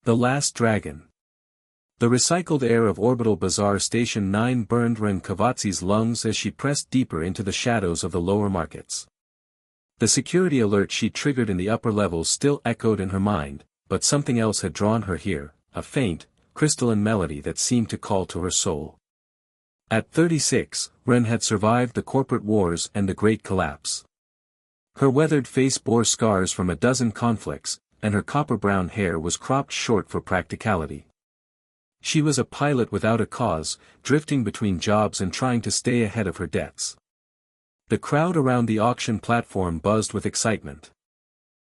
The Last Dragon. The recycled air of Orbital Bazaar Station 9 burned Ren Kavazi's lungs as she pressed deeper into the shadows of the lower markets. The security alert she triggered in the upper levels still echoed in her mind, but something else had drawn her here, a faint, crystalline melody that seemed to call to her soul. At 36, Ren had survived the corporate wars and the Great Collapse. Her weathered face bore scars from a dozen conflicts, and her copper-brown hair was cropped short for practicality. She was a pilot without a cause, drifting between jobs and trying to stay ahead of her debts. The crowd around the auction platform buzzed with excitement.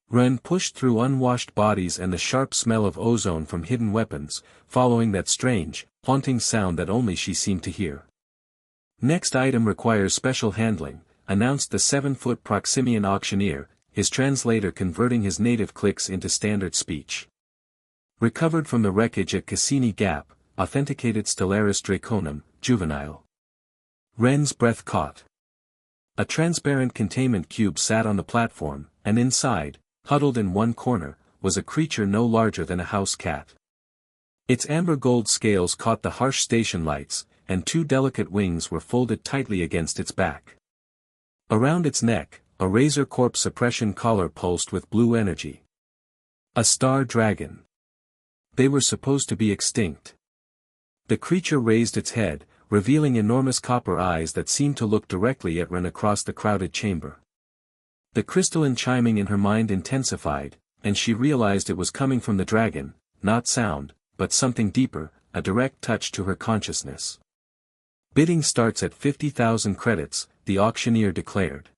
Ren pushed through unwashed bodies and the sharp smell of ozone from hidden weapons, following that strange, haunting sound that only she seemed to hear. "Next item requires special handling," announced the 7-foot Proximian auctioneer, his translator converting his native clicks into standard speech. "Recovered from the wreckage at Cassini Gap, authenticated Stellaris Draconum, juvenile." Ren's breath caught. A transparent containment cube sat on the platform, and inside, huddled in one corner, was a creature no larger than a house cat. Its amber gold scales caught the harsh station lights, and two delicate wings were folded tightly against its back. Around its neck, a razor corp suppression collar pulsed with blue energy. A star dragon. They were supposed to be extinct. The creature raised its head, revealing enormous copper eyes that seemed to look directly at Ren across the crowded chamber. The crystalline chiming in her mind intensified, and she realized it was coming from the dragon, not sound, but something deeper, a direct touch to her consciousness. "Bidding starts at 50,000 credits, the auctioneer declared.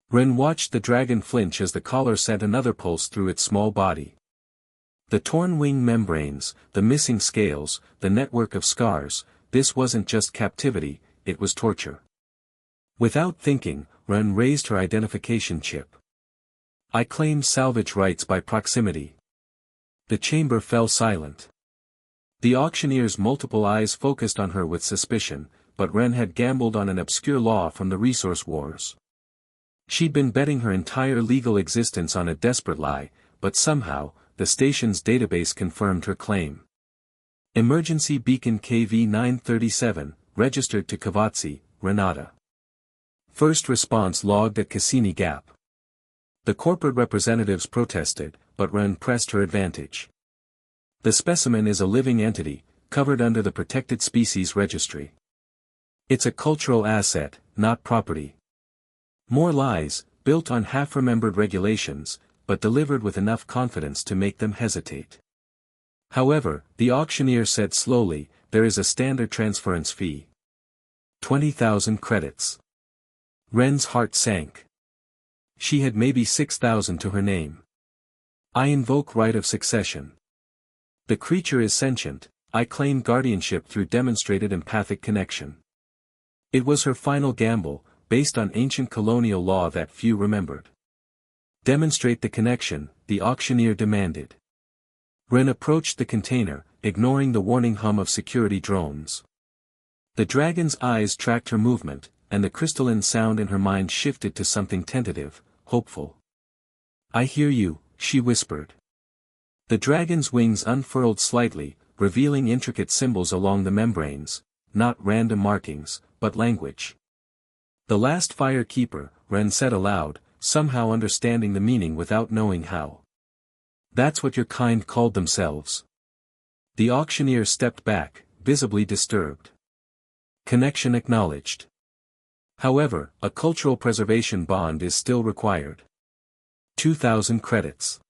Ren watched the dragon flinch as the collar sent another pulse through its small body. The torn wing membranes, the missing scales, the network of scars, this wasn't just captivity, it was torture. Without thinking, Ren raised her identification chip. "I claim salvage rights by proximity." The chamber fell silent. The auctioneer's multiple eyes focused on her with suspicion, but Ren had gambled on an obscure law from the resource wars. She'd been betting her entire legal existence on a desperate lie, but somehow, the station's database confirmed her claim. Emergency beacon KV-937, registered to Kavazi, Renata. First response logged at Cassini Gap. The corporate representatives protested, but Ren pressed her advantage. The specimen is a living entity, covered under the Protected Species Registry. It's a cultural asset, not property. More lies, built on half-remembered regulations, but delivered with enough confidence to make them hesitate. However, the auctioneer said slowly, there is a standard transference fee. 20,000 credits. Ren's heart sank. She had maybe 6,000 to her name. "I invoke right of succession. The creature is sentient, I claim guardianship through demonstrated empathic connection." It was her final gamble, based on ancient colonial law that few remembered. "Demonstrate the connection," the auctioneer demanded. Ren approached the container, ignoring the warning hum of security drones. The dragon's eyes tracked her movement, and the crystalline sound in her mind shifted to something tentative, hopeful. "I hear you," she whispered. The dragon's wings unfurled slightly, revealing intricate symbols along the membranes, not random markings, but language. "The last fire keeper," Ren said aloud, somehow understanding the meaning without knowing how. "That's what your kind called themselves." The auctioneer stepped back, visibly disturbed. "Connection acknowledged. However, a cultural preservation bond is still required. 2,000 credits."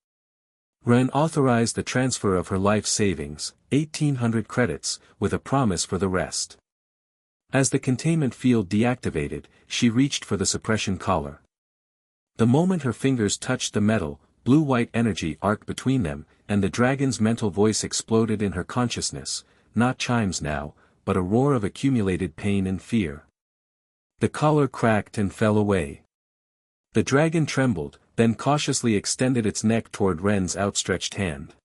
Ren authorized the transfer of her life savings, 1,800 credits, with a promise for the rest. As the containment field deactivated, she reached for the suppression collar. The moment her fingers touched the metal, blue-white energy arced between them, and the dragon's mental voice exploded in her consciousness, not chimes now, but a roar of accumulated pain and fear. The collar cracked and fell away. The dragon trembled, then cautiously extended its neck toward Ren's outstretched hand.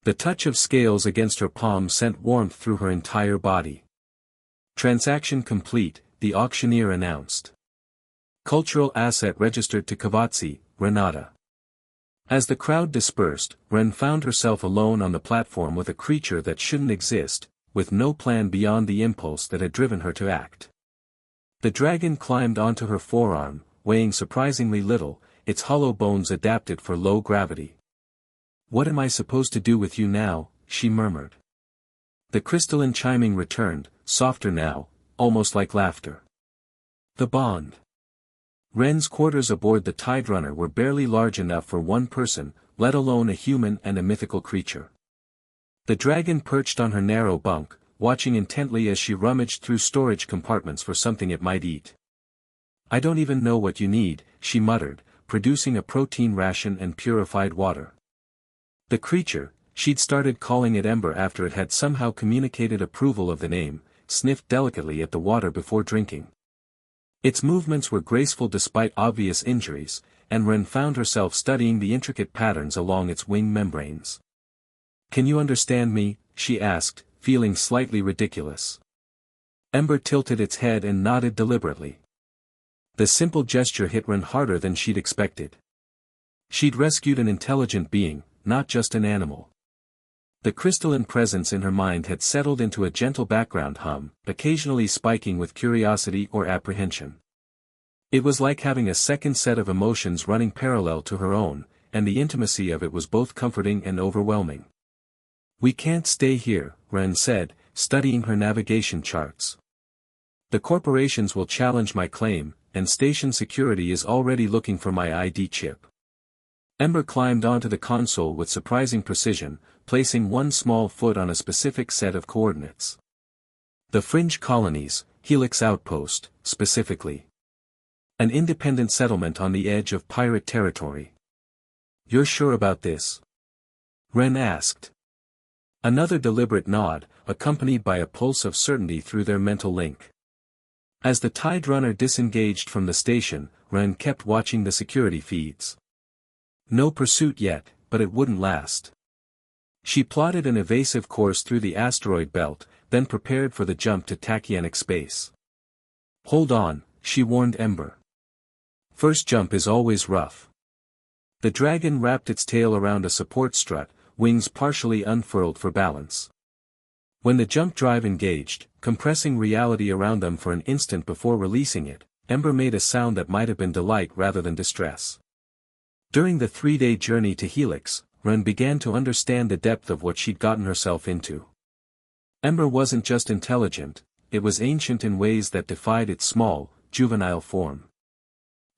The touch of scales against her palm sent warmth through her entire body. "Transaction complete," the auctioneer announced. "Cultural asset registered to Kavazi, Renata." As the crowd dispersed, Ren found herself alone on the platform with a creature that shouldn't exist, with no plan beyond the impulse that had driven her to act. The dragon climbed onto her forearm, weighing surprisingly little, its hollow bones adapted for low gravity. "What am I supposed to do with you now?" she murmured. The crystalline chiming returned, softer now, almost like laughter. "The bond." Ren's quarters aboard the Tide Runner were barely large enough for one person, let alone a human and a mythical creature. The dragon perched on her narrow bunk, watching intently as she rummaged through storage compartments for something it might eat. "I don't even know what you need," she muttered, producing a protein ration and purified water. The creature, she'd started calling it Ember after it had somehow communicated approval of the name, sniffed delicately at the water before drinking. Its movements were graceful despite obvious injuries, and Ren found herself studying the intricate patterns along its wing membranes. "Can you understand me?" she asked, feeling slightly ridiculous. Ember tilted its head and nodded deliberately. The simple gesture hit Ren harder than she'd expected. She'd rescued an intelligent being, not just an animal. The crystalline presence in her mind had settled into a gentle background hum, occasionally spiking with curiosity or apprehension. It was like having a second set of emotions running parallel to her own, and the intimacy of it was both comforting and overwhelming. "We can't stay here," Ren said, studying her navigation charts. "The corporations will challenge my claim, and station security is already looking for my ID chip." Ember climbed onto the console with surprising precision, placing one small foot on a specific set of coordinates. The fringe colonies, Helix Outpost, specifically. An independent settlement on the edge of pirate territory. "You're sure about this?" Ren asked. Another deliberate nod, accompanied by a pulse of certainty through their mental link. As the Tide Runner disengaged from the station, Ren kept watching the security feeds. No pursuit yet, but it wouldn't last. She plotted an evasive course through the asteroid belt, then prepared for the jump to tachyonic space. "Hold on," she warned Ember. "First jump is always rough." The dragon wrapped its tail around a support strut, wings partially unfurled for balance. When the jump drive engaged, compressing reality around them for an instant before releasing it, Ember made a sound that might have been delight rather than distress. During the 3-day journey to Helix, Ren began to understand the depth of what she'd gotten herself into. Ember wasn't just intelligent, it was ancient in ways that defied its small, juvenile form.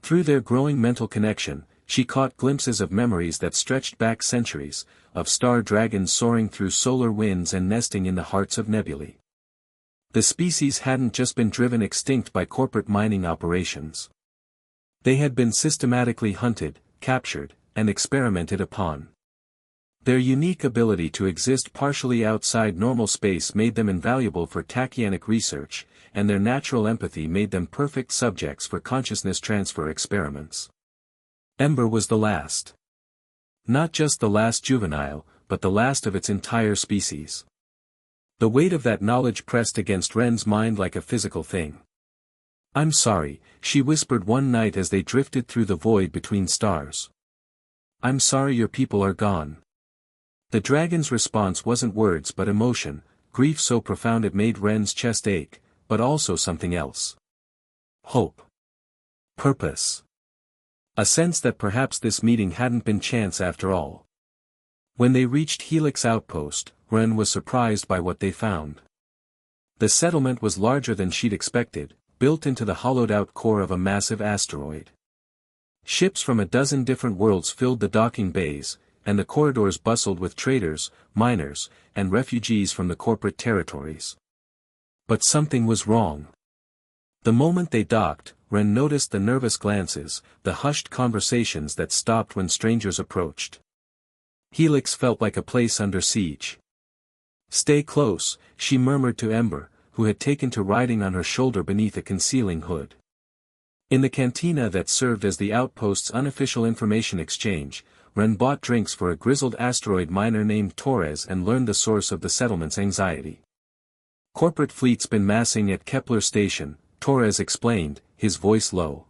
Through their growing mental connection, she caught glimpses of memories that stretched back centuries, of star dragons soaring through solar winds and nesting in the hearts of nebulae. The species hadn't just been driven extinct by corporate mining operations. They had been systematically hunted, captured, and experimented upon. Their unique ability to exist partially outside normal space made them invaluable for tachyonic research, and their natural empathy made them perfect subjects for consciousness transfer experiments. Ember was the last. Not just the last juvenile, but the last of its entire species. The weight of that knowledge pressed against Ren's mind like a physical thing. "I'm sorry," she whispered one night as they drifted through the void between stars. "I'm sorry your people are gone." The dragon's response wasn't words but emotion, grief so profound it made Ren's chest ache, but also something else. Hope. Purpose. A sense that perhaps this meeting hadn't been chance after all. When they reached Helix Outpost, Ren was surprised by what they found. The settlement was larger than she'd expected, built into the hollowed-out core of a massive asteroid. Ships from a dozen different worlds filled the docking bays, and the corridors bustled with traders, miners, and refugees from the corporate territories. But something was wrong. The moment they docked, Ren noticed the nervous glances, the hushed conversations that stopped when strangers approached. Helix felt like a place under siege. "Stay close," she murmured to Ember, who had taken to riding on her shoulder beneath a concealing hood. In the cantina that served as the outpost's unofficial information exchange, Ren bought drinks for a grizzled asteroid miner named Torres and learned the source of the settlement's anxiety. "Corporate fleet's been massing at Kepler Station," Torres explained, his voice low.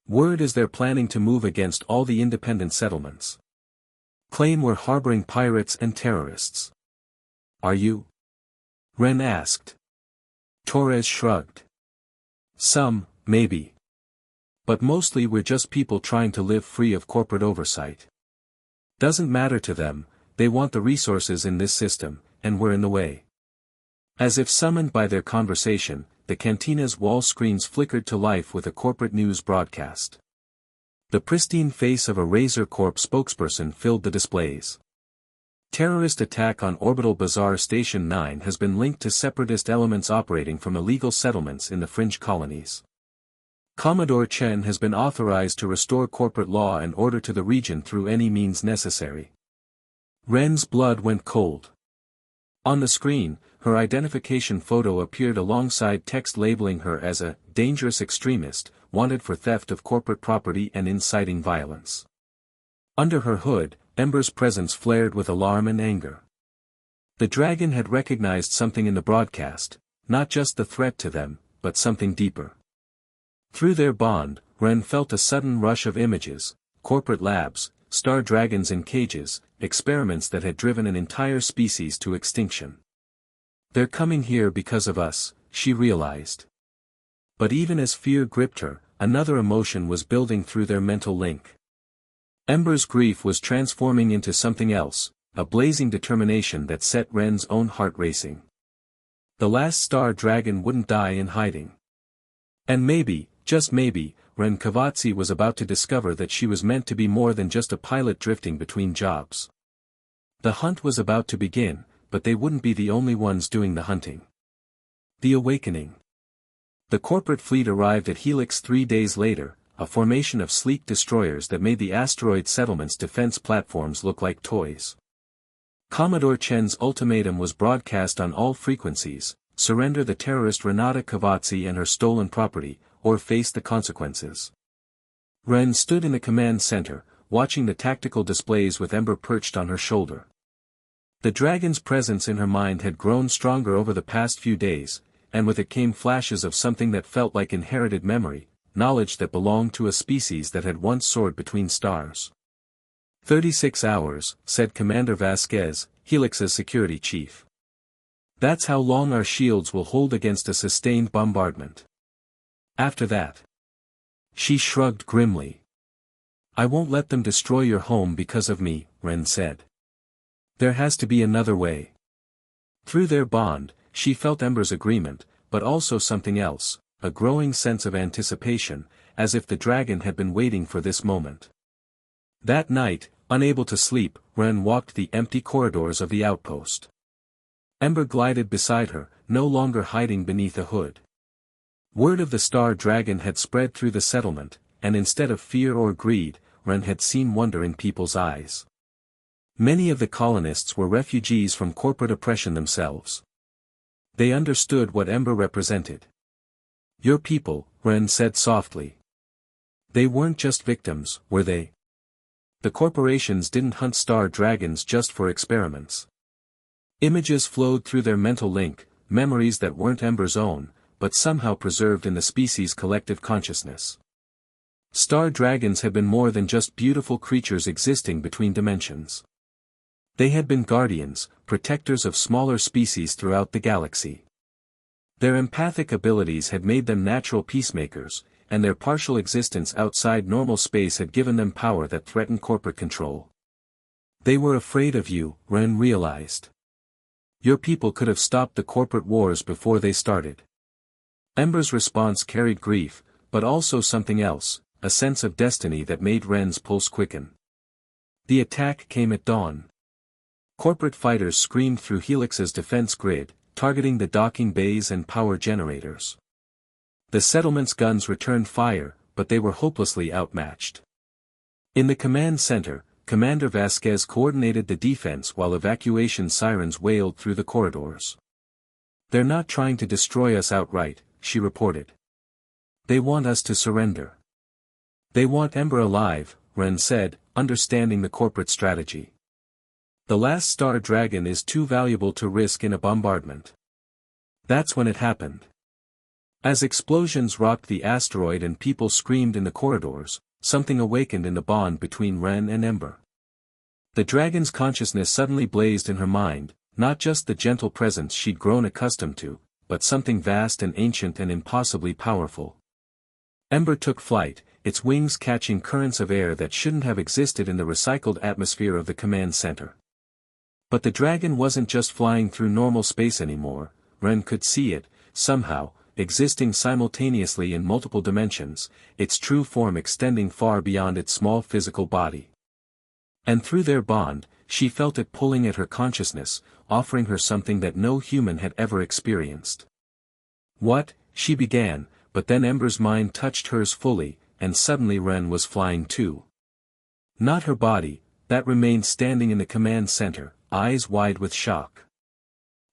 "Word is they're planning to move against all the independent settlements. claim we're harboring pirates and terrorists. Are you? Ren asked. Torres shrugged. Some, maybe. But mostly we're just people trying to live free of corporate oversight. Doesn't matter to them, they want the resources in this system, and we're in the way. As if summoned by their conversation, the cantina's wall screens flickered to life with a corporate news broadcast. The pristine face of a Razor Corp spokesperson filled the displays. Terrorist attack on Orbital Bazaar Station 9 has been linked to separatist elements operating from illegal settlements in the fringe colonies. Commodore Chen has been authorized to restore corporate law and order to the region through any means necessary. Ren's blood went cold. On the screen, her identification photo appeared alongside text labeling her as a dangerous extremist, wanted for theft of corporate property and inciting violence. Under her hood, Ember's presence flared with alarm and anger. The dragon had recognized something in the broadcast, not just the threat to them, but something deeper. Through their bond, Ren felt a sudden rush of images, corporate labs, star dragons in cages, experiments that had driven an entire species to extinction. They're coming here because of us, she realized. But even as fear gripped her, another emotion was building through their mental link. Ember's grief was transforming into something else, a blazing determination that set Ren's own heart racing. The last star dragon wouldn't die in hiding. And maybe, just maybe, Ren Kavazi was about to discover that she was meant to be more than just a pilot drifting between jobs. The hunt was about to begin, but they wouldn't be the only ones doing the hunting. The Awakening. The corporate fleet arrived at Helix 3 days later, a formation of sleek destroyers that made the asteroid settlement's defense platforms look like toys. Commodore Chen's ultimatum was broadcast on all frequencies: surrender the terrorist Renata Kavazi and her stolen property, or face the consequences. Ren stood in the command center, watching the tactical displays with Ember perched on her shoulder. The dragon's presence in her mind had grown stronger over the past few days, and with it came flashes of something that felt like inherited memory, knowledge that belonged to a species that had once soared between stars. 36 hours, said Commander Vasquez, Helix's security chief. That's how long our shields will hold against a sustained bombardment. After that. She shrugged grimly. I won't let them destroy your home because of me, Ren said. There has to be another way. Through their bond, she felt Ember's agreement, but also something else, a growing sense of anticipation, as if the dragon had been waiting for this moment. That night, unable to sleep, Ren walked the empty corridors of the outpost. Ember glided beside her, no longer hiding beneath a hood. Word of the star dragon had spread through the settlement, and instead of fear or greed, Ren had seen wonder in people's eyes. Many of the colonists were refugees from corporate oppression themselves. They understood what Ember represented. Your people, Ren said softly. They weren't just victims, were they? The corporations didn't hunt star dragons just for experiments. Images flowed through their mental link, memories that weren't Ember's own, but somehow preserved in the species' collective consciousness. Star dragons had been more than just beautiful creatures existing between dimensions. They had been guardians, protectors of smaller species throughout the galaxy. Their empathic abilities had made them natural peacemakers, and their partial existence outside normal space had given them power that threatened corporate control. They were afraid of you, Ren realized. Your people could have stopped the corporate wars before they started. Ember's response carried grief, but also something else, a sense of destiny that made Ren's pulse quicken. The attack came at dawn. Corporate fighters screamed through Helix's defense grid, targeting the docking bays and power generators. The settlement's guns returned fire, but they were hopelessly outmatched. In the command center, Commander Vasquez coordinated the defense while evacuation sirens wailed through the corridors. They're not trying to destroy us outright, she reported. They want us to surrender. They want Ember alive, Ren said, understanding the corporate strategy. The last star dragon is too valuable to risk in a bombardment. That's when it happened. As explosions rocked the asteroid and people screamed in the corridors, something awakened in the bond between Ren and Ember. The dragon's consciousness suddenly blazed in her mind, not just the gentle presence she'd grown accustomed to, but something vast and ancient and impossibly powerful. Ember took flight, its wings catching currents of air that shouldn't have existed in the recycled atmosphere of the command center. But the dragon wasn't just flying through normal space anymore. Ren could see it, somehow, existing simultaneously in multiple dimensions, its true form extending far beyond its small physical body. And through their bond, she felt it pulling at her consciousness, offering her something that no human had ever experienced. What? She began, but then Ember's mind touched hers fully, and suddenly Ren was flying too. Not her body, that remained standing in the command center, eyes wide with shock.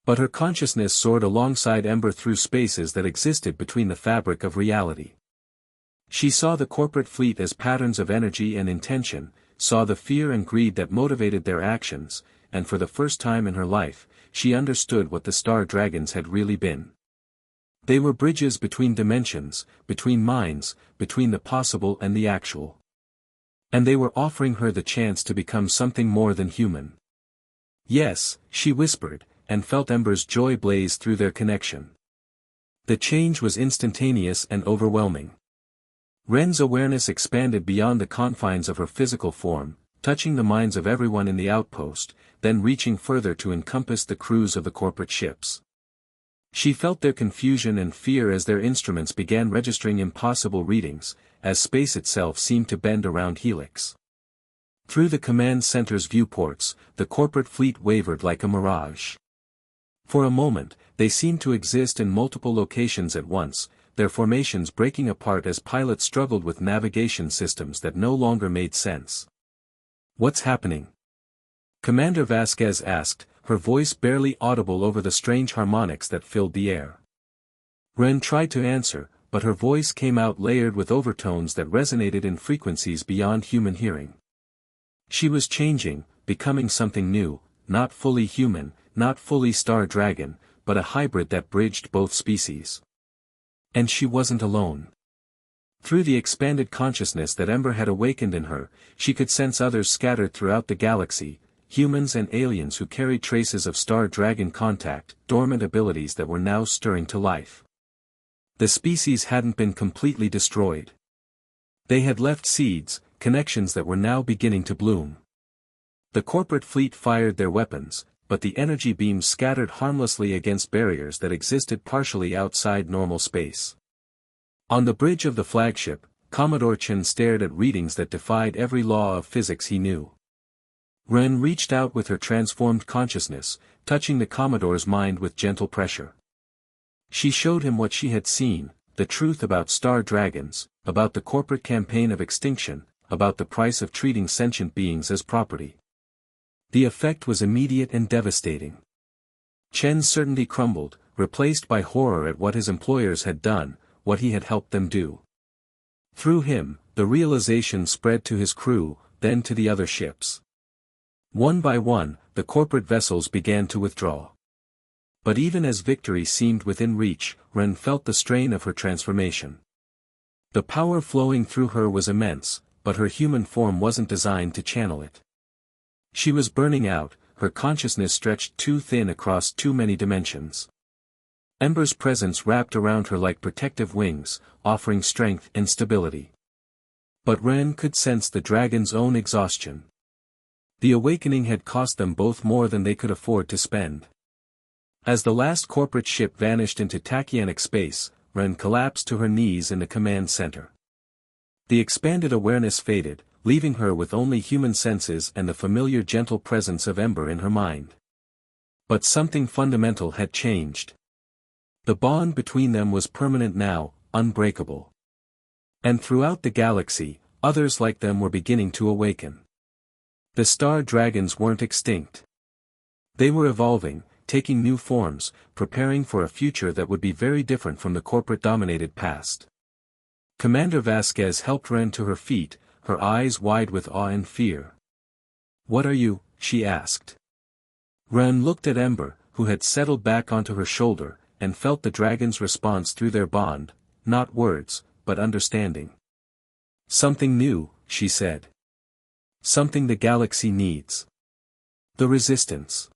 But her consciousness soared alongside Ember through spaces that existed between the fabric of reality. She saw the corporate fleet as patterns of energy and intention, saw the fear and greed that motivated their actions, and for the first time in her life, she understood what the star dragons had really been. They were bridges between dimensions, between minds, between the possible and the actual. And they were offering her the chance to become something more than human. Yes, she whispered, and felt Ember's joy blaze through their connection. The change was instantaneous and overwhelming. Ren's awareness expanded beyond the confines of her physical form, touching the minds of everyone in the outpost, then reaching further to encompass the crews of the corporate ships. She felt their confusion and fear as their instruments began registering impossible readings, as space itself seemed to bend around helix. Through the command center's viewports, the corporate fleet wavered like a mirage. For a moment, they seemed to exist in multiple locations at once, their formations breaking apart as pilots struggled with navigation systems that no longer made sense. "What's happening?" Commander Vasquez asked, her voice barely audible over the strange harmonics that filled the air. Ren tried to answer, but her voice came out layered with overtones that resonated in frequencies beyond human hearing. She was changing, becoming something new, not fully human, not fully star dragon, but a hybrid that bridged both species. And she wasn't alone. Through the expanded consciousness that Ember had awakened in her, she could sense others scattered throughout the galaxy, humans and aliens who carried traces of star dragon contact, dormant abilities that were now stirring to life. The species hadn't been completely destroyed. They had left seeds, connections that were now beginning to bloom. The corporate fleet fired their weapons, but the energy beams scattered harmlessly against barriers that existed partially outside normal space. On the bridge of the flagship, Commodore Chen stared at readings that defied every law of physics he knew. Ren reached out with her transformed consciousness, touching the Commodore's mind with gentle pressure. She showed him what she had seen, the truth about star dragons, about the corporate campaign of extinction, about the price of treating sentient beings as property. The effect was immediate and devastating. Chen's certainty crumbled, replaced by horror at what his employers had done, what he had helped them do. Through him, the realization spread to his crew, then to the other ships. One by one, the corporate vessels began to withdraw. But even as victory seemed within reach, Ren felt the strain of her transformation. The power flowing through her was immense, but her human form wasn't designed to channel it. She was burning out, her consciousness stretched too thin across too many dimensions. Ember's presence wrapped around her like protective wings, offering strength and stability. But Ren could sense the dragon's own exhaustion. The awakening had cost them both more than they could afford to spend. As the last corporate ship vanished into tachyonic space, Ren collapsed to her knees in the command center. The expanded awareness faded, leaving her with only human senses and the familiar gentle presence of Ember in her mind. But something fundamental had changed. The bond between them was permanent now, unbreakable. And throughout the galaxy, others like them were beginning to awaken. The star dragons weren't extinct. They were evolving, taking new forms, preparing for a future that would be very different from the corporate-dominated past. Commander Vasquez helped Ren to her feet, her eyes wide with awe and fear. "What are you?" she asked. Ren looked at Ember, who had settled back onto her shoulder, and felt the dragon's response through their bond, not words, but understanding. "Something new," she said. "Something the galaxy needs." The resistance.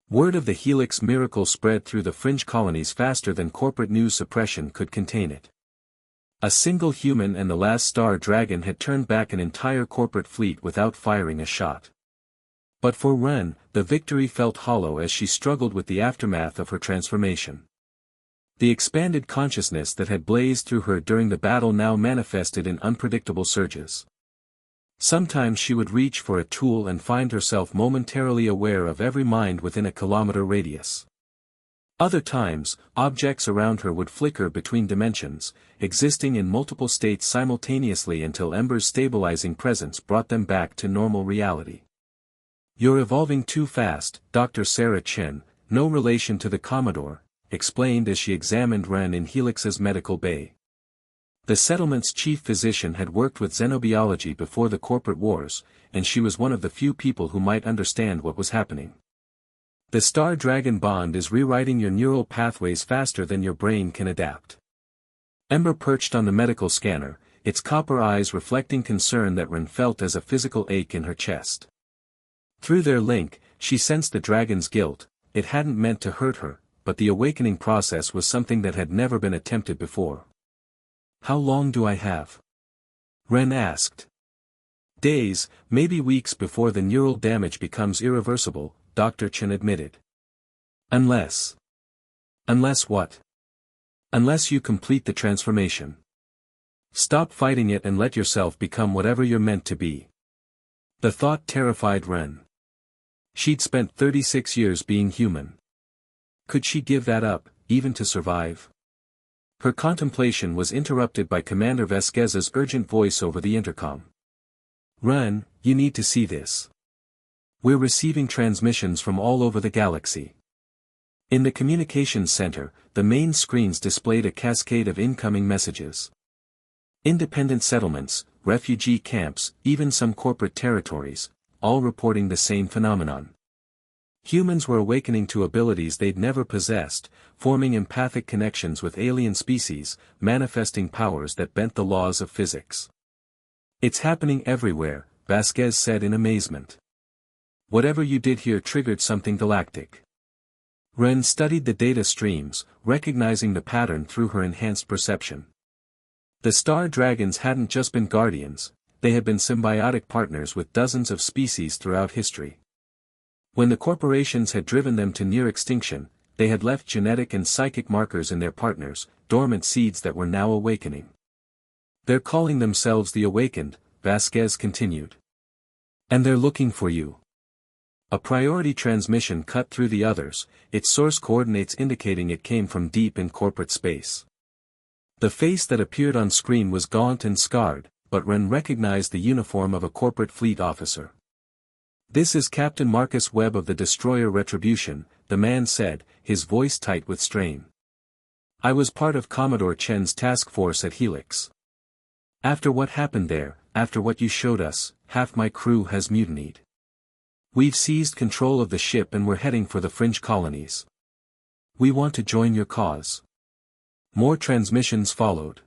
Word of the Helix miracle spread through the fringe colonies faster than corporate news suppression could contain it. A single human and the last star dragon had turned back an entire corporate fleet without firing a shot. But for Ren, the victory felt hollow as she struggled with the aftermath of her transformation. The expanded consciousness that had blazed through her during the battle now manifested in unpredictable surges. Sometimes she would reach for a tool and find herself momentarily aware of every mind within a kilometer radius. Other times, objects around her would flicker between dimensions, existing in multiple states simultaneously until Ember's stabilizing presence brought them back to normal reality. "You're evolving too fast," Dr. Sarah Chen, no relation to the Commodore, explained as she examined Ren in Helix's medical bay. The settlement's chief physician had worked with xenobiology before the corporate wars, and she was one of the few people who might understand what was happening. "The Star Dragon bond is rewriting your neural pathways faster than your brain can adapt." Ember perched on the medical scanner, its copper eyes reflecting concern that Ren felt as a physical ache in her chest. Through their link, she sensed the dragon's guilt. It hadn't meant to hurt her, but the awakening process was something that had never been attempted before. "How long do I have?" Ren asked. "Days, maybe weeks before the neural damage becomes irreversible," Dr. Chen admitted. Unless what? Unless you complete the transformation. Stop fighting it and let yourself become whatever you're meant to be. The thought terrified Ren. She'd spent 36 years being human. Could she give that up, even to survive? Her contemplation was interrupted by Commander Vasquez's urgent voice over the intercom. "Ren, you need to see this. We're receiving transmissions from all over the galaxy." In the communications center, the main screens displayed a cascade of incoming messages. Independent settlements, refugee camps, even some corporate territories, all reporting the same phenomenon. Humans were awakening to abilities they'd never possessed, forming empathic connections with alien species, manifesting powers that bent the laws of physics. "It's happening everywhere," Vasquez said in amazement. "Whatever you did here triggered something galactic." Ren studied the data streams, recognizing the pattern through her enhanced perception. The star dragons hadn't just been guardians, they had been symbiotic partners with dozens of species throughout history. When the corporations had driven them to near extinction, they had left genetic and psychic markers in their partners, dormant seeds that were now awakening. "They're calling themselves the Awakened," Vasquez continued. "And they're looking for you." A priority transmission cut through the others, its source coordinates indicating it came from deep in corporate space. The face that appeared on screen was gaunt and scarred, but Ren recognized the uniform of a corporate fleet officer. "This is Captain Marcus Webb of the destroyer Retribution," the man said, his voice tight with strain. "I was part of Commodore Chen's task force at Helix. After what happened there, after what you showed us, half my crew has mutinied. We've seized control of the ship and we're heading for the fringe colonies. We want to join your cause." More transmissions followed.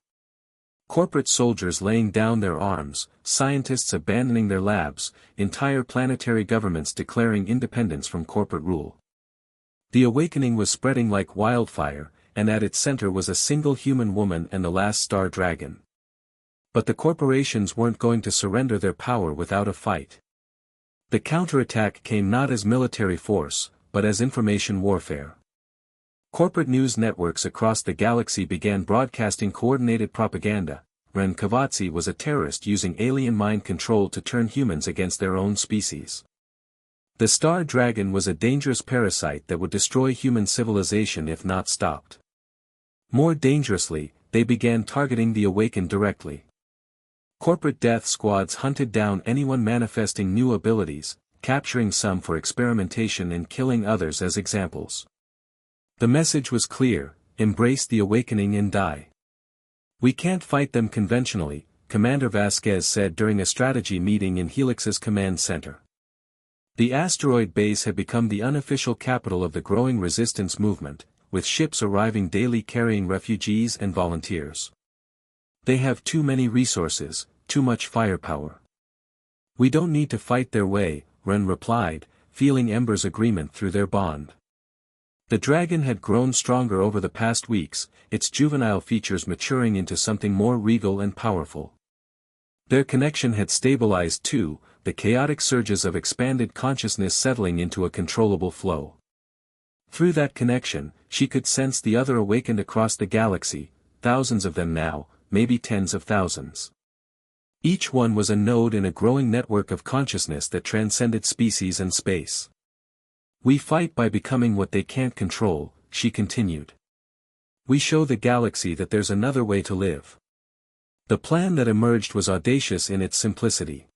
Corporate soldiers laying down their arms, scientists abandoning their labs, entire planetary governments declaring independence from corporate rule. The awakening was spreading like wildfire, and at its center was a single human woman and the last star dragon. But the corporations weren't going to surrender their power without a fight. The counterattack came not as military force, but as information warfare. Corporate news networks across the galaxy began broadcasting coordinated propaganda. Ren Kavazi was a terrorist using alien mind control to turn humans against their own species. The Star Dragon was a dangerous parasite that would destroy human civilization if not stopped. More dangerously, they began targeting the Awakened directly. Corporate death squads hunted down anyone manifesting new abilities, capturing some for experimentation and killing others as examples. The message was clear: embrace the awakening and die. "We can't fight them conventionally," Commander Vasquez said during a strategy meeting in Helix's command center. The asteroid base had become the unofficial capital of the growing resistance movement, with ships arriving daily carrying refugees and volunteers. "They have too many resources, too much firepower. We don't need to fight their way," Ren replied, feeling Ember's agreement through their bond. The dragon had grown stronger over the past weeks, its juvenile features maturing into something more regal and powerful. Their connection had stabilized too, the chaotic surges of expanded consciousness settling into a controllable flow. Through that connection, she could sense the other awakened across the galaxy, thousands of them now, maybe tens of thousands. Each one was a node in a growing network of consciousness that transcended species and space. We fight by becoming what they can't control, she continued. We show the galaxy that there's another way to live. The plan that emerged was audacious in its simplicity.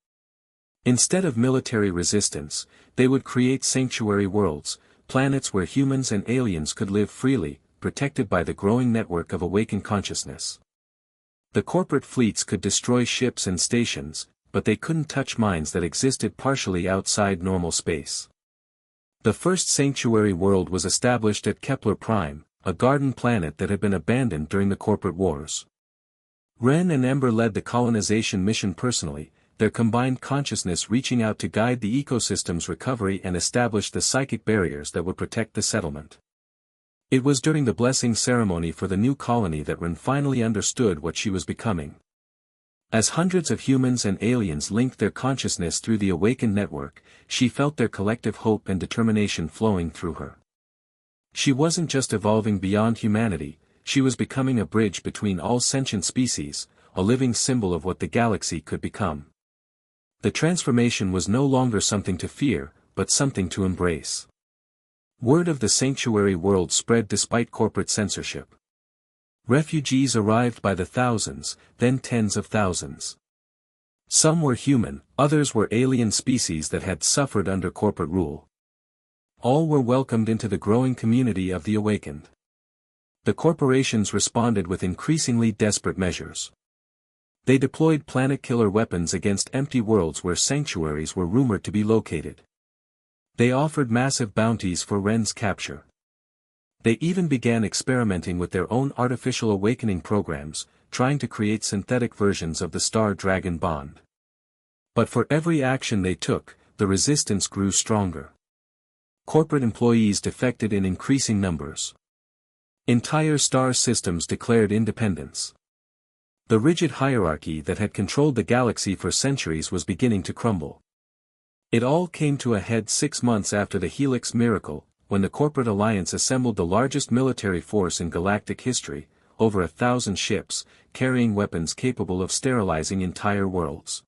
Instead of military resistance, they would create sanctuary worlds, planets where humans and aliens could live freely, protected by the growing network of awakened consciousness. The corporate fleets could destroy ships and stations, but they couldn't touch minds that existed partially outside normal space. The first sanctuary world was established at Kepler Prime, a garden planet that had been abandoned during the corporate wars. Ren and Ember led the colonization mission personally, their combined consciousness reaching out to guide the ecosystem's recovery and establish the psychic barriers that would protect the settlement. It was during the blessing ceremony for the new colony that Ren finally understood what she was becoming. As hundreds of humans and aliens linked their consciousness through the awakened network, she felt their collective hope and determination flowing through her. She wasn't just evolving beyond humanity, she was becoming a bridge between all sentient species, a living symbol of what the galaxy could become. The transformation was no longer something to fear, but something to embrace. Word of the sanctuary world spread despite corporate censorship. Refugees arrived by the thousands, then tens of thousands. Some were human, others were alien species that had suffered under corporate rule. All were welcomed into the growing community of the awakened. The corporations responded with increasingly desperate measures. They deployed planet-killer weapons against empty worlds where sanctuaries were rumored to be located. They offered massive bounties for Ren's capture. They even began experimenting with their own artificial awakening programs, trying to create synthetic versions of the Star-Dragon bond. But for every action they took, the resistance grew stronger. Corporate employees defected in increasing numbers. Entire star systems declared independence. The rigid hierarchy that had controlled the galaxy for centuries was beginning to crumble. It all came to a head 6 months after the Helix miracle, when the corporate alliance assembled the largest military force in galactic history, over 1,000 ships, carrying weapons capable of sterilizing entire worlds.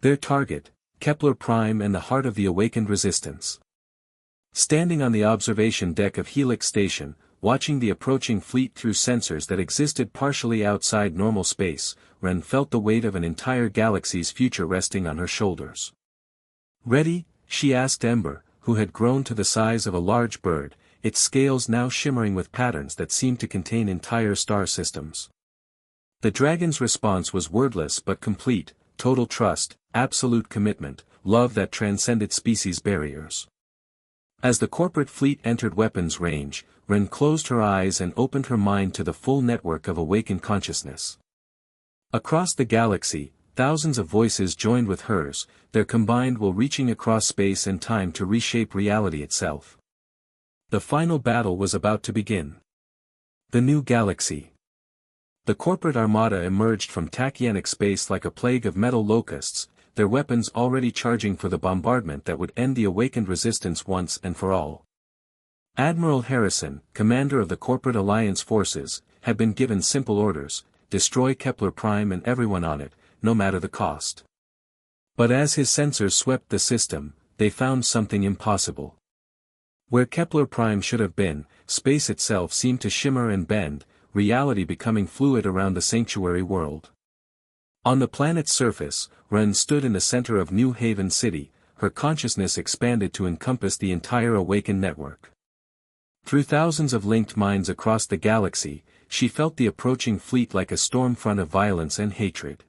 Their target, Kepler Prime and the heart of the awakened resistance. Standing on the observation deck of Helix Station, watching the approaching fleet through sensors that existed partially outside normal space, Ren felt the weight of an entire galaxy's future resting on her shoulders. "Ready?" she asked Ember, who had grown to the size of a large bird, its scales now shimmering with patterns that seemed to contain entire star systems. The dragon's response was wordless but complete: total trust, absolute commitment, love that transcended species barriers. As the corporate fleet entered weapons range, Ren closed her eyes and opened her mind to the full network of awakened consciousness. Across the galaxy, thousands of voices joined with hers, their combined will reaching across space and time to reshape reality itself. The final battle was about to begin. The new galaxy. The corporate armada emerged from tachyonic space like a plague of metal locusts, their weapons already charging for the bombardment that would end the awakened resistance once and for all. Admiral Harrison, commander of the corporate alliance forces, had been given simple orders: destroy Kepler Prime and everyone on it, no matter the cost. But as his sensors swept the system, they found something impossible. Where Kepler Prime should have been, space itself seemed to shimmer and bend, reality becoming fluid around the sanctuary world. On the planet's surface, Ren stood in the center of New Haven City, her consciousness expanded to encompass the entire awakened network. Through thousands of linked minds across the galaxy, she felt the approaching fleet like a storm front of violence and hatred.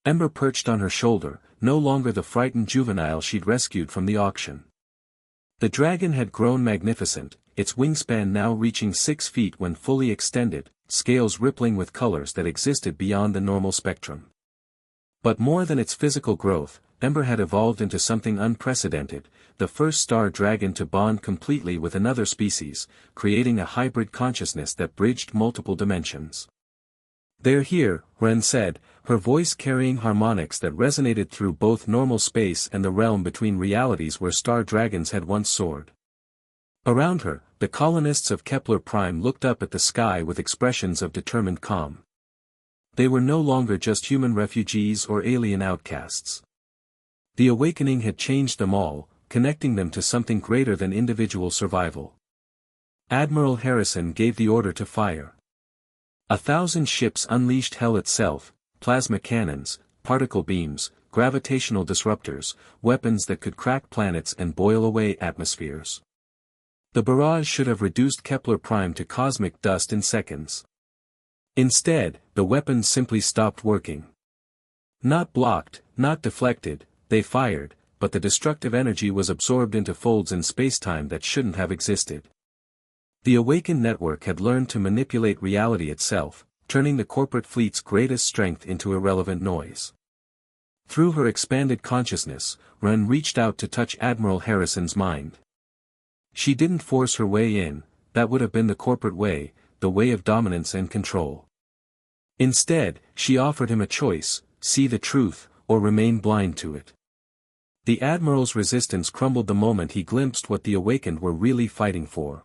Ember perched on her shoulder, no longer the frightened juvenile she'd rescued from the auction. The dragon had grown magnificent, its wingspan now reaching 6 feet when fully extended, scales rippling with colors that existed beyond the normal spectrum. But more than its physical growth, Ember had evolved into something unprecedented, the first star dragon to bond completely with another species, creating a hybrid consciousness that bridged multiple dimensions. "They're here," Ren said, her voice carrying harmonics that resonated through both normal space and the realm between realities where star dragons had once soared. Around her, the colonists of Kepler Prime looked up at the sky with expressions of determined calm. They were no longer just human refugees or alien outcasts. The awakening had changed them all, connecting them to something greater than individual survival. Admiral Harrison gave the order to fire. 1,000 ships unleashed hell itself, plasma cannons, particle beams, gravitational disruptors, weapons that could crack planets and boil away atmospheres. The barrage should have reduced Kepler Prime to cosmic dust in seconds. Instead, the weapons simply stopped working. Not blocked, not deflected, they fired, but the destructive energy was absorbed into folds in spacetime that shouldn't have existed. The awakened network had learned to manipulate reality itself, turning the corporate fleet's greatest strength into irrelevant noise. Through her expanded consciousness, Ren reached out to touch Admiral Harrison's mind. She didn't force her way in, that would have been the corporate way, the way of dominance and control. Instead, she offered him a choice: see the truth, or remain blind to it. The Admiral's resistance crumbled the moment he glimpsed what the awakened were really fighting for.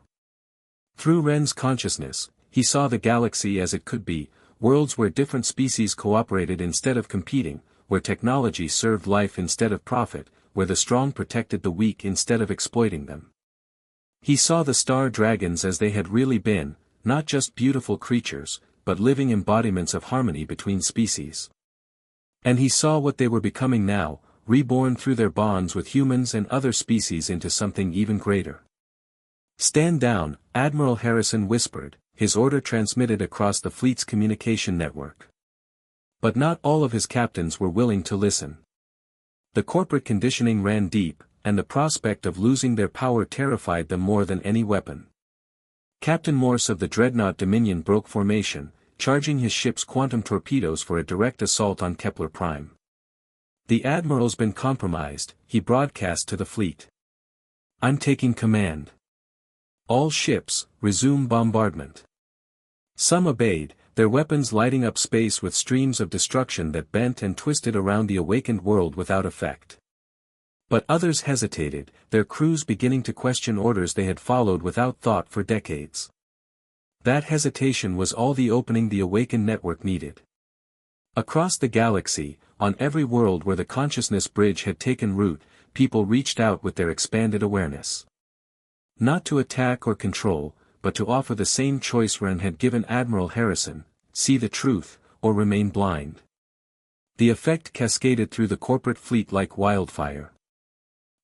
Through Ren's consciousness, he saw the galaxy as it could be, worlds where different species cooperated instead of competing, where technology served life instead of profit, where the strong protected the weak instead of exploiting them. He saw the star dragons as they had really been, not just beautiful creatures, but living embodiments of harmony between species. And he saw what they were becoming now, reborn through their bonds with humans and other species into something even greater. "Stand down," Admiral Harrison whispered, his order transmitted across the fleet's communication network. But not all of his captains were willing to listen. The corporate conditioning ran deep, and the prospect of losing their power terrified them more than any weapon. Captain Morse of the dreadnought Dominion broke formation, charging his ship's quantum torpedoes for a direct assault on Kepler Prime. "The Admiral's been compromised," he broadcast to the fleet. "I'm taking command. All ships, resume bombardment." Some obeyed, their weapons lighting up space with streams of destruction that bent and twisted around the awakened world without effect. But others hesitated, their crews beginning to question orders they had followed without thought for decades. That hesitation was all the opening the awakened network needed. Across the galaxy, on every world where the consciousness bridge had taken root, people reached out with their expanded awareness. Not to attack or control, but to offer the same choice Ren had given Admiral Harrison: see the truth, or remain blind. The effect cascaded through the corporate fleet like wildfire.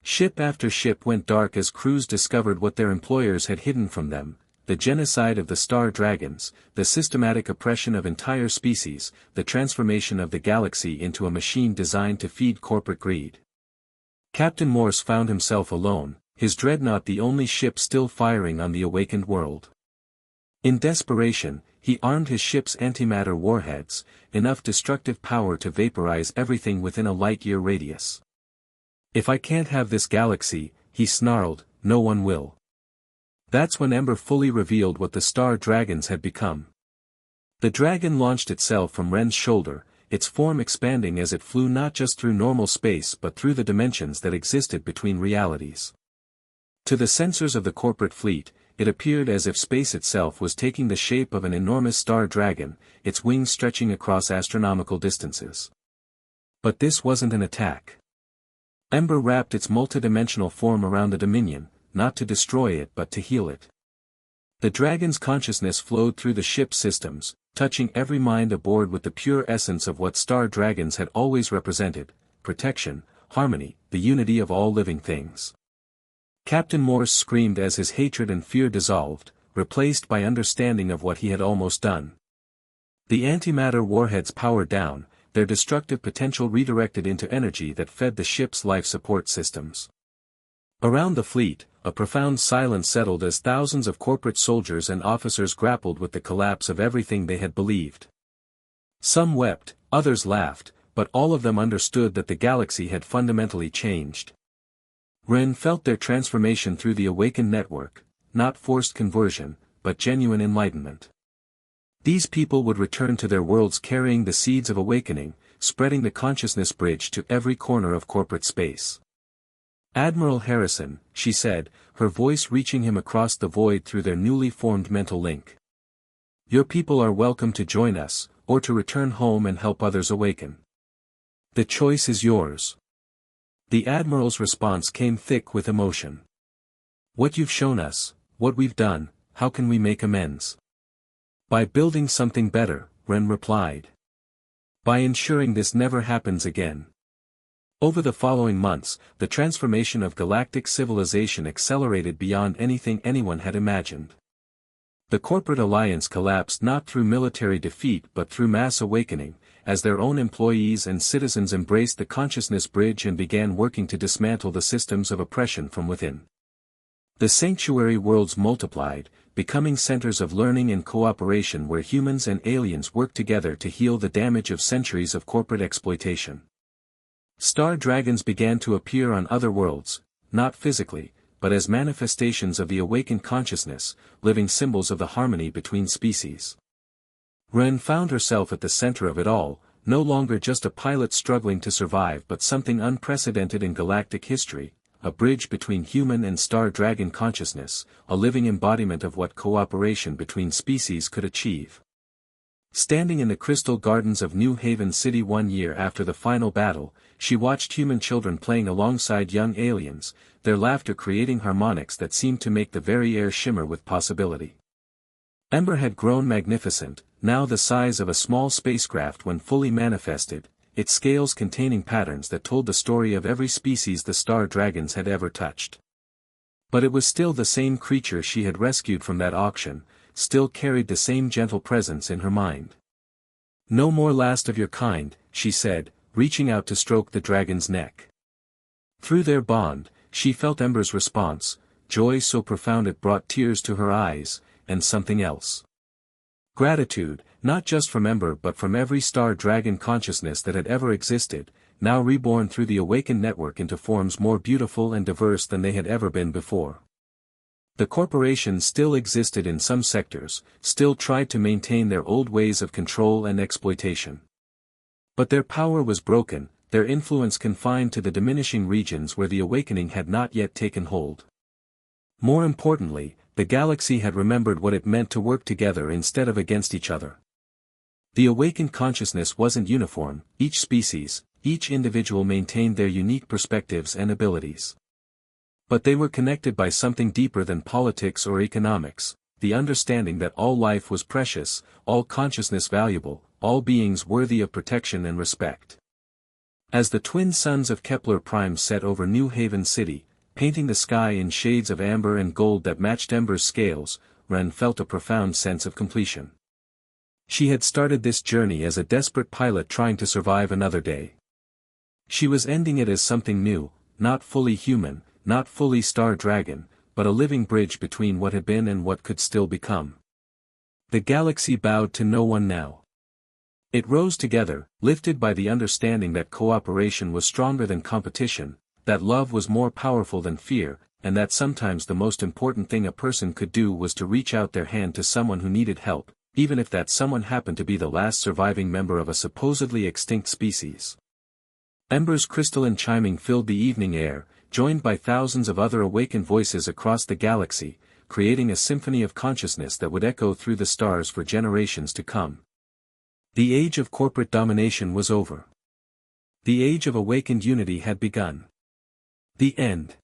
Ship after ship went dark as crews discovered what their employers had hidden from them: the genocide of the star dragons, the systematic oppression of entire species, the transformation of the galaxy into a machine designed to feed corporate greed. Captain Morse found himself alone, his dreadnought the only ship still firing on the awakened world. In desperation, he armed his ship's antimatter warheads, enough destructive power to vaporize everything within a light-year radius. "If I can't have this galaxy," he snarled, "no one will." That's when Ember fully revealed what the star dragons had become. The dragon launched itself from Ren's shoulder, its form expanding as it flew not just through normal space but through the dimensions that existed between realities. To the sensors of the corporate fleet, it appeared as if space itself was taking the shape of an enormous star dragon, its wings stretching across astronomical distances. But this wasn't an attack. Ember wrapped its multidimensional form around the Dominion, not to destroy it but to heal it. The dragon's consciousness flowed through the ship's systems, touching every mind aboard with the pure essence of what star dragons had always represented: protection, harmony, the unity of all living things. Captain Morse screamed as his hatred and fear dissolved, replaced by understanding of what he had almost done. The antimatter warheads powered down, their destructive potential redirected into energy that fed the ship's life support systems. Around the fleet, a profound silence settled as thousands of corporate soldiers and officers grappled with the collapse of everything they had believed. Some wept, others laughed, but all of them understood that the galaxy had fundamentally changed. Ren felt their transformation through the awakened network, not forced conversion, but genuine enlightenment. These people would return to their worlds carrying the seeds of awakening, spreading the consciousness bridge to every corner of corporate space. "Admiral Harrison," she said, her voice reaching him across the void through their newly formed mental link. "Your people are welcome to join us, or to return home and help others awaken. The choice is yours." The Admiral's response came thick with emotion. "What you've shown us, what we've done, how can we make amends?" "By building something better," Ren replied. "By ensuring this never happens again." Over the following months, the transformation of galactic civilization accelerated beyond anything anyone had imagined. The corporate alliance collapsed not through military defeat but through mass awakening, as their own employees and citizens embraced the consciousness bridge and began working to dismantle the systems of oppression from within. The sanctuary worlds multiplied, becoming centers of learning and cooperation where humans and aliens worked together to heal the damage of centuries of corporate exploitation. Star dragons began to appear on other worlds, not physically, but as manifestations of the awakened consciousness, living symbols of the harmony between species. Ren found herself at the center of it all, no longer just a pilot struggling to survive but something unprecedented in galactic history, a bridge between human and star dragon consciousness, a living embodiment of what cooperation between species could achieve. Standing in the crystal gardens of New Haven City 1 year after the final battle, she watched human children playing alongside young aliens, their laughter creating harmonics that seemed to make the very air shimmer with possibility. Ember had grown magnificent, now the size of a small spacecraft when fully manifested, its scales containing patterns that told the story of every species the star dragons had ever touched. But it was still the same creature she had rescued from that auction, still carried the same gentle presence in her mind. "No more last of your kind," she said, reaching out to stroke the dragon's neck. Through their bond, she felt Ember's response, joy so profound it brought tears to her eyes, and something else. Gratitude, not just from Ember but from every star dragon consciousness that had ever existed, now reborn through the awakened network into forms more beautiful and diverse than they had ever been before. The corporation still existed in some sectors, still tried to maintain their old ways of control and exploitation. But their power was broken, their influence confined to the diminishing regions where the awakening had not yet taken hold. More importantly, the galaxy had remembered what it meant to work together instead of against each other. The awakened consciousness wasn't uniform, each species, each individual maintained their unique perspectives and abilities. But they were connected by something deeper than politics or economics, the understanding that all life was precious, all consciousness valuable, all beings worthy of protection and respect. As the twin suns of Kepler Prime set over New Haven City, painting the sky in shades of amber and gold that matched Ember's scales, Ren felt a profound sense of completion. She had started this journey as a desperate pilot trying to survive another day. She was ending it as something new, not fully human, not fully star dragon, but a living bridge between what had been and what could still become. The galaxy bowed to no one now. It rose together, lifted by the understanding that cooperation was stronger than competition, that love was more powerful than fear, and that sometimes the most important thing a person could do was to reach out their hand to someone who needed help, even if that someone happened to be the last surviving member of a supposedly extinct species. Ember's crystalline chiming filled the evening air, joined by thousands of other awakened voices across the galaxy, creating a symphony of consciousness that would echo through the stars for generations to come. The age of corporate domination was over. The age of awakened unity had begun. The end.